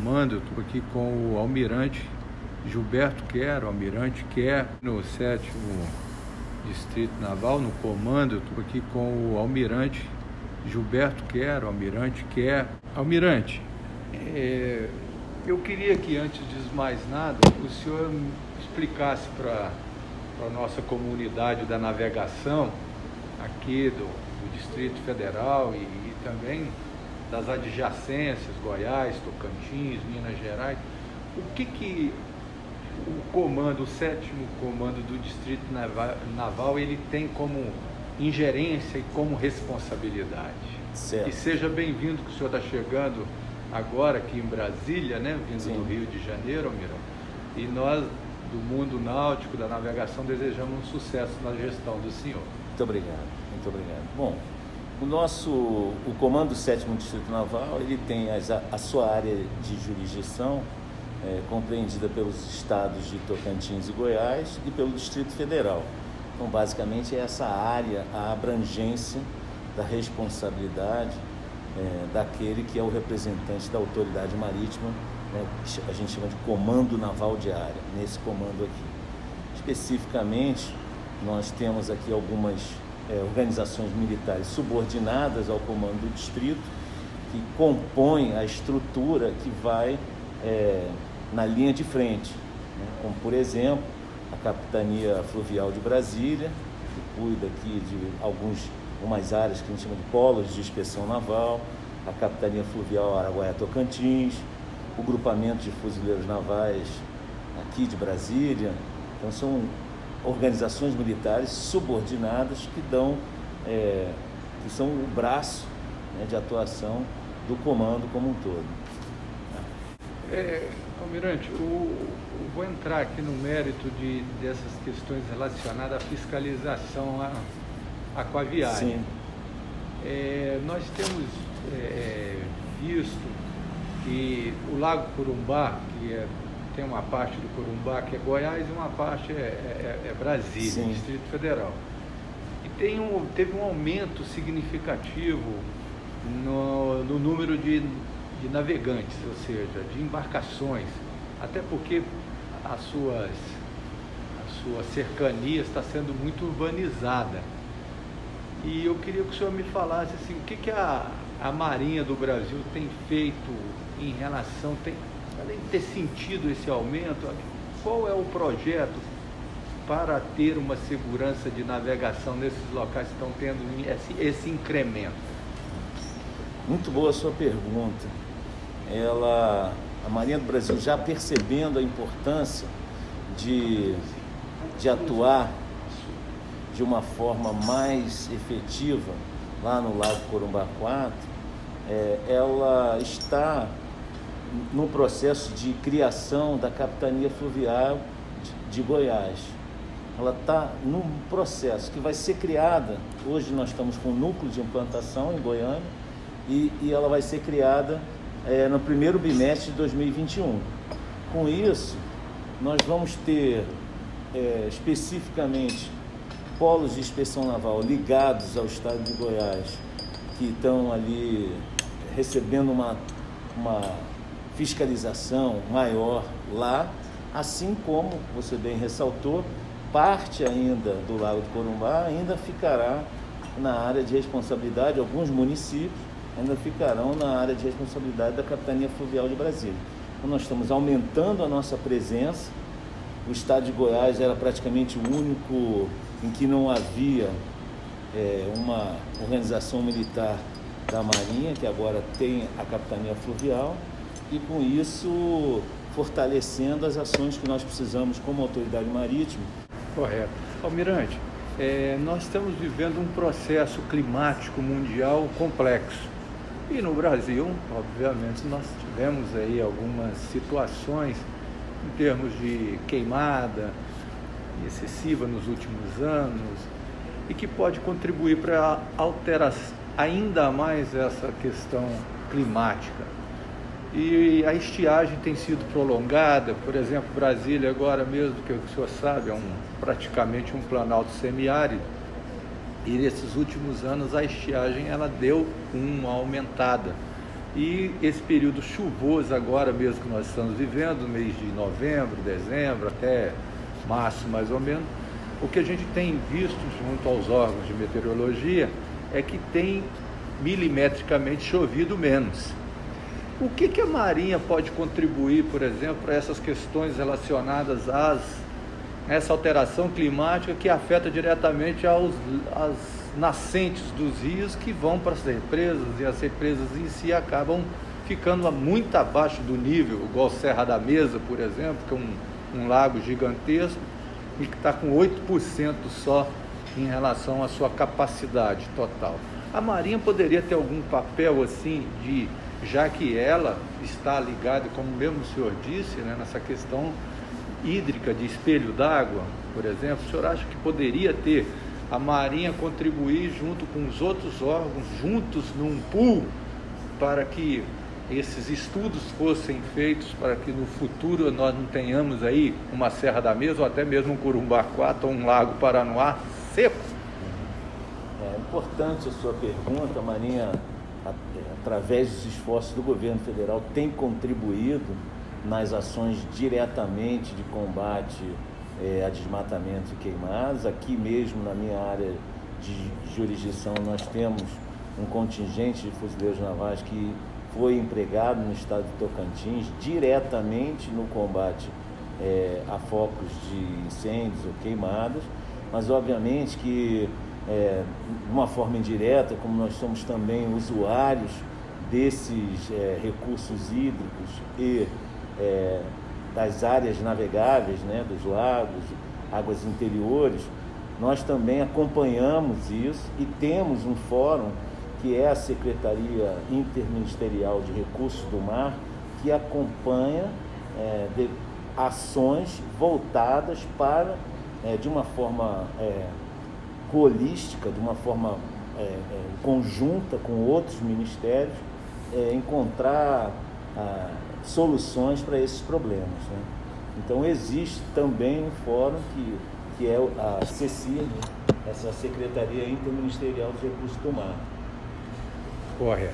comando. Eu estou aqui com o Almirante Gilberto Quer, o Almirante Quer, no 7º Distrito Naval, no comando. Eu estou aqui com o Almirante Gilberto Quer, o Almirante Quer. Almirante, eu queria que, antes de mais nada, o senhor explicasse para a nossa comunidade da navegação aqui do Distrito Federal e também das adjacências, Goiás, Tocantins, Minas Gerais, o que o comando, o 7º Comando do Distrito Naval, ele tem como ingerência e como responsabilidade. Certo. E seja bem-vindo, que o senhor está chegando agora aqui em Brasília, né? Vindo Sim. do Rio de Janeiro, Almirante. E nós, do mundo náutico, da navegação, desejamos um sucesso na gestão do senhor. Muito obrigado, muito obrigado. Bom, o Comando 7º Distrito Naval, ele tem a sua área de jurisdição compreendida pelos estados de Tocantins e Goiás e pelo Distrito Federal. Então, basicamente, é essa área, a abrangência da responsabilidade daquele que é o representante da autoridade marítima, né, que a gente chama de Comando Naval de Área, nesse comando aqui. Especificamente, nós temos aqui algumas organizações militares subordinadas ao comando do distrito, que compõem a estrutura que vai na linha de frente, né? Como, por exemplo, a Capitania Fluvial de Brasília, que cuida aqui de algumas áreas que a gente chama de polos de inspeção naval, a Capitania Fluvial Araguaia-Tocantins, o Grupamento de Fuzileiros Navais aqui de Brasília. Então, são organizações militares subordinadas que são o braço, né, de atuação do comando como um todo. Almirante, vou entrar aqui no mérito dessas questões relacionadas à fiscalização aquaviária. Sim. Nós temos visto que o Lago Corumbá, tem uma parte do Corumbá que é Goiás e uma parte é Brasília, Sim. Distrito Federal. E teve um aumento significativo no número de navegantes, ou seja, de embarcações, até porque a sua cercania está sendo muito urbanizada. E eu queria que o senhor me falasse assim, o que a Marinha do Brasil tem feito em relação, além de ter sentido esse aumento, qual é o projeto para ter uma segurança de navegação nesses locais que estão tendo esse incremento? Muito boa a sua pergunta. A Marinha do Brasil, já percebendo a importância de atuar de uma forma mais efetiva lá no Lago Corumbá 4, ela está no processo de criação da Capitania Fluvial de Goiás. Ela está num processo que vai ser criada. Hoje nós estamos com um núcleo de implantação em Goiânia e ela vai ser criada no primeiro bimestre de 2021. Com isso, nós vamos ter especificamente polos de inspeção naval ligados ao estado de Goiás, que estão ali recebendo uma fiscalização maior lá, assim como você bem ressaltou, parte ainda do Lago do Corumbá ainda ficará na área de responsabilidade, alguns municípios ainda ficarão na área de responsabilidade da Capitania Fluvial de Brasília. Então nós estamos aumentando a nossa presença. O estado de Goiás era praticamente o único em que não havia uma organização militar da Marinha, que agora tem a Capitania Fluvial, e com isso fortalecendo as ações que nós precisamos como autoridade marítima. Correto. Almirante, nós estamos vivendo um processo climático mundial complexo. E no Brasil, obviamente, nós tivemos aí algumas situações em termos de queimada excessiva nos últimos anos e que pode contribuir para alterar ainda mais essa questão climática. E a estiagem tem sido prolongada, por exemplo, Brasília agora mesmo, que o senhor sabe, praticamente um planalto semiárido, e nesses últimos anos a estiagem ela deu uma aumentada. E esse período chuvoso agora mesmo que nós estamos vivendo, mês de novembro, dezembro, até março mais ou menos, o que a gente tem visto junto aos órgãos de meteorologia é que tem milimetricamente chovido menos. O que a Marinha pode contribuir, por exemplo, para essas questões relacionadas a essa alteração climática que afeta diretamente às nascentes dos rios que vão para as represas, e as represas em si acabam ficando muito abaixo do nível, igual Serra da Mesa, por exemplo, que é um lago gigantesco e que está com 8% só em relação à sua capacidade total. A Marinha poderia ter algum papel assim já que ela está ligada, como mesmo o senhor disse, né, nessa questão hídrica de espelho d'água, por exemplo, o senhor acha que poderia ter a Marinha contribuir junto com os outros órgãos, juntos num pool, para que esses estudos fossem feitos, para que no futuro nós não tenhamos aí uma Serra da Mesa, ou até mesmo um Corumbá-4 ou um Lago Paranoá seco? É importante a sua pergunta. A Marinha, através dos esforços do governo federal, tem contribuído nas ações diretamente de combate a desmatamento e queimadas. Aqui mesmo na minha área de jurisdição nós temos um contingente de fuzileiros navais que foi empregado no estado de Tocantins diretamente no combate a focos de incêndios ou queimadas, mas obviamente que de uma forma indireta, como nós somos também usuários desses recursos hídricos e das áreas navegáveis, né, dos lagos, águas interiores, nós também acompanhamos isso e temos um fórum que é a Secretaria Interministerial de Recursos do Mar, que acompanha ações voltadas para, de uma forma holística, de uma forma conjunta com outros ministérios, encontrar soluções para esses problemas, né? Então existe também um fórum que é a CECIR, essa Secretaria Interministerial de Recursos do Mar. Correto.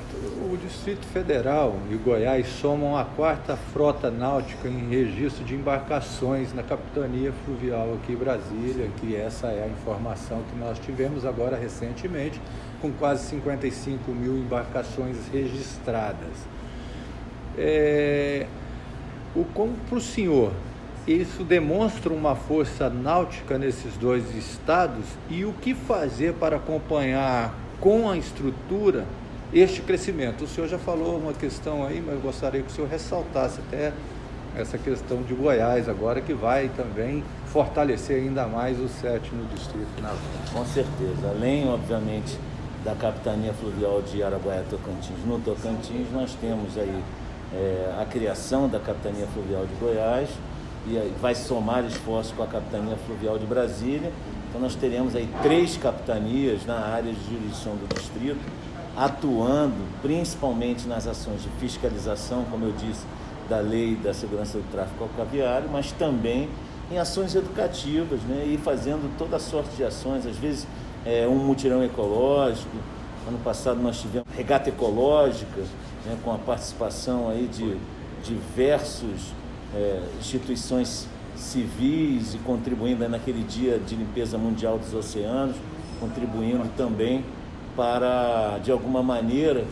O Distrito Federal e Goiás somam a 4ª frota náutica em registro de embarcações na Capitania Fluvial aqui em Brasília, que essa é a informação que nós tivemos agora recentemente, com quase 55 mil embarcações registradas. Como para o senhor, isso demonstra uma força náutica nesses dois estados, e o que fazer para acompanhar com a estrutura este crescimento? O senhor já falou uma questão aí, mas eu gostaria que o senhor ressaltasse até essa questão de Goiás agora, que vai também fortalecer ainda mais o 7º Distrito Naval. Com certeza, além obviamente da Capitania Fluvial de Araguaia-Tocantins, no Tocantins nós temos aí a criação da Capitania Fluvial de Goiás, e vai somar esforços com a Capitania Fluvial de Brasília. Então nós teremos aí 3 capitanias na área de jurisdição do distrito, atuando principalmente nas ações de fiscalização, como eu disse, da lei da segurança do tráfego aquaviário, mas também em ações educativas, né, e fazendo toda sorte de ações, às vezes um mutirão ecológico. Ano passado nós tivemos regata ecológica, né, com a participação aí de diversas instituições civis e contribuindo naquele dia de limpeza mundial dos oceanos, contribuindo também para, de alguma maneira,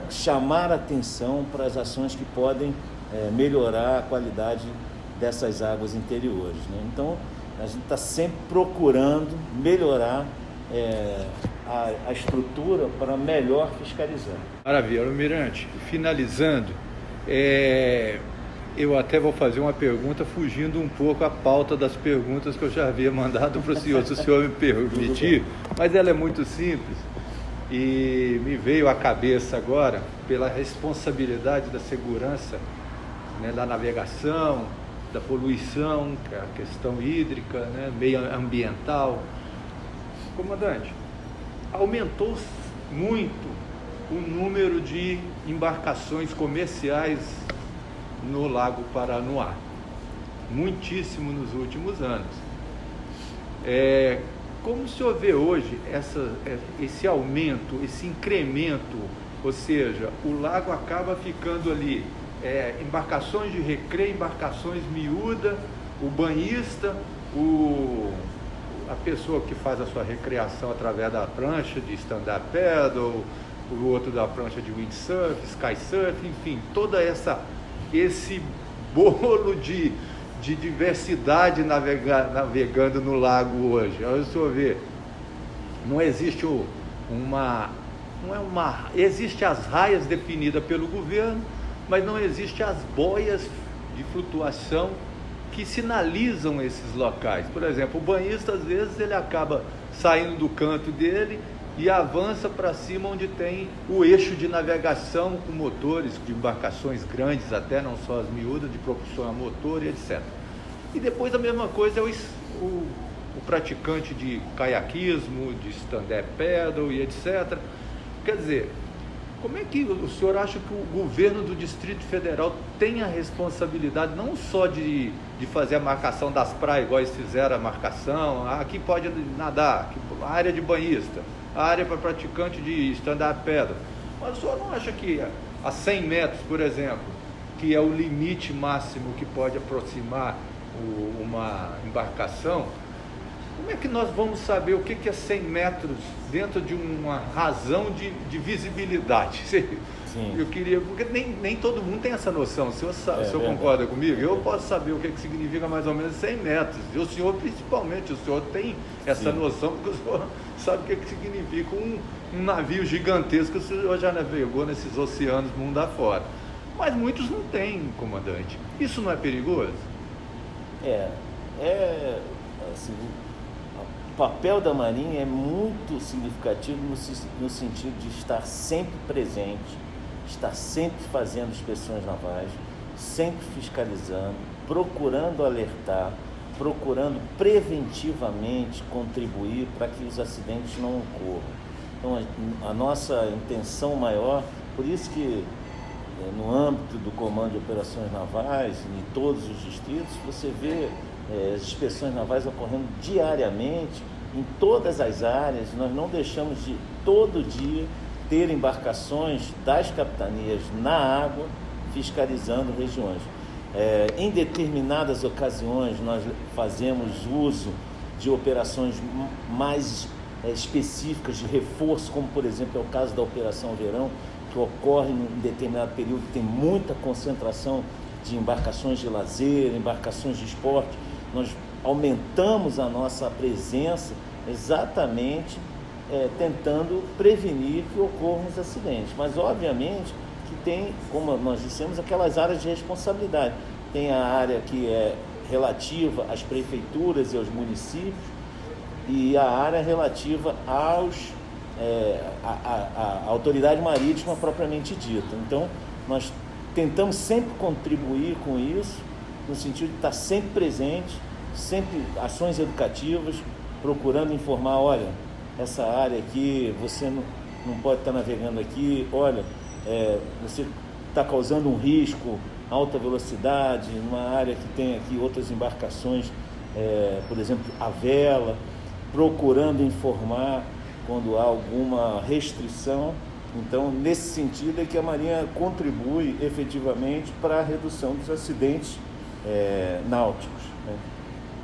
chamar atenção para as ações que podem melhorar a qualidade dessas águas interiores, né? Então, a gente está sempre procurando melhorar a estrutura para melhor fiscalizar. Maravilha. Almirante, finalizando, eu até vou fazer uma pergunta fugindo um pouco a pauta das perguntas que eu já havia mandado para o senhor, se o senhor me permitir, mas ela é muito simples e me veio à cabeça agora pela responsabilidade da segurança, né, da navegação, da poluição, a questão hídrica, né, meio ambiental. Comandante, aumentou muito o número de embarcações comerciais no Lago Paranoá, muitíssimo nos últimos anos. Como o senhor vê hoje esse aumento, esse incremento Ou seja, o lago acaba ficando ali, embarcações de recreio, embarcações miúdas, o banhista, a pessoa que faz a sua recreação através da prancha de stand-up paddle, o outro da prancha de windsurf, skysurf, enfim, toda esse bolo de diversidade navegando no lago hoje. Olha, se eu ver, não existe existe as raias definidas pelo governo, mas não existe as boias de flutuação que sinalizam esses locais. Por exemplo, o banhista, às vezes, ele acaba saindo do canto dele e avança para cima onde tem o eixo de navegação com motores de embarcações grandes, até não só as miúdas, de propulsão a motor e etc. E depois a mesma coisa é o praticante de caiaquismo, de stand-up paddle e etc. Quer dizer, como é que o senhor acha que o governo do Distrito Federal tem a responsabilidade não só de fazer a marcação das praias, igual eles fizeram a marcação, aqui pode nadar, a área de banhista, a área para praticante de stand-up paddle, mas o senhor não acha que a 100 metros, por exemplo, que é o limite máximo que pode aproximar uma embarcação, como é que nós vamos saber o que é 100 metros dentro de uma razão de visibilidade? Sim. Eu queria, porque nem todo mundo tem essa noção. O senhor concorda comigo? Eu posso saber o que significa mais ou menos 100 metros. E o senhor, principalmente, o senhor tem essa noção, porque o senhor sabe o que significa um navio gigantesco. O senhor já navegou nesses oceanos mundo afora. Mas muitos não têm, comandante. Isso não é perigoso? Assim, o papel da Marinha é muito significativo no sentido de estar sempre presente, estar sempre fazendo inspeções navais, sempre fiscalizando, procurando alertar, procurando preventivamente contribuir para que os acidentes não ocorram. Então, a nossa intenção maior, por isso que no âmbito do Comando de Operações Navais, em todos os distritos, você vê as inspeções navais ocorrendo diariamente, em todas as áreas. Nós não deixamos de, todo dia, ter embarcações das capitanias na água, fiscalizando regiões. Em determinadas ocasiões, nós fazemos uso de operações mais específicas de reforço, como, por exemplo, é o caso da Operação Verão, que ocorre em determinado período, tem muita concentração de embarcações de lazer, embarcações de esporte. Nós aumentamos a nossa presença exatamente tentando prevenir que ocorram os acidentes. Mas, obviamente, que tem, como nós dissemos, aquelas áreas de responsabilidade. Tem a área que é relativa às prefeituras e aos municípios e a área relativa à autoridade marítima propriamente dita. Então, nós tentamos sempre contribuir com isso, no sentido de estar sempre presente, sempre ações educativas, procurando informar, olha, essa área aqui, você não pode estar navegando aqui, olha, você está causando um risco, alta velocidade, numa área que tem aqui outras embarcações, por exemplo, a vela, procurando informar quando há alguma restrição. Então, nesse sentido é que a Marinha contribui efetivamente para a redução dos acidentes náuticos, né?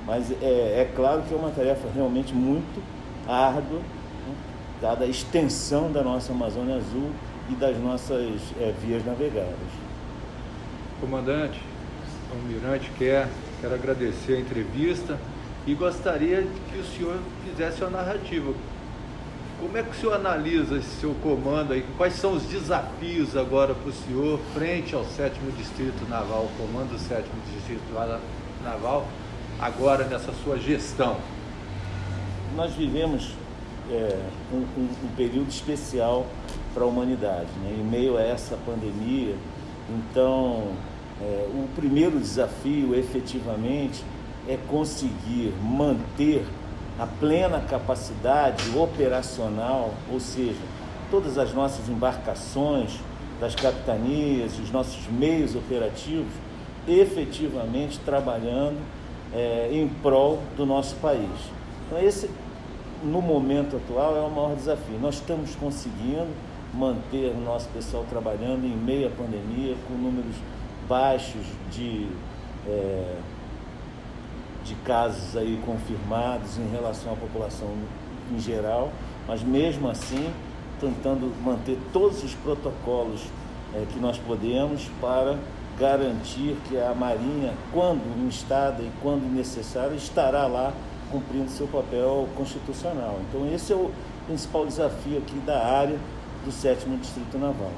Mas é claro que é uma tarefa realmente muito árdua, né, dada a extensão da nossa Amazônia Azul e das nossas vias navegáveis. Comandante, almirante, quero agradecer a entrevista e gostaria que o senhor fizesse uma narrativa. Como é que o senhor analisa esse seu comando aí? Quais são os desafios agora para o senhor frente ao 7º Distrito Naval, o comando do 7º Distrito Naval, agora nessa sua gestão? Nós vivemos um período especial para a humanidade, né? Em meio a essa pandemia. Então, o primeiro desafio, efetivamente, é conseguir manter a plena capacidade operacional, ou seja, todas as nossas embarcações das capitanias, os nossos meios operativos, efetivamente trabalhando em prol do nosso país. Então, esse, no momento atual, é o maior desafio. Nós estamos conseguindo, manter o nosso pessoal trabalhando em meio à pandemia, com números baixos de casos aí confirmados em relação à população em geral, mas mesmo assim tentando manter todos os protocolos que nós podemos para garantir que a Marinha, quando instada e quando necessário, estará lá cumprindo seu papel constitucional. Então esse é o principal desafio aqui da área do 7º Distrito Naval.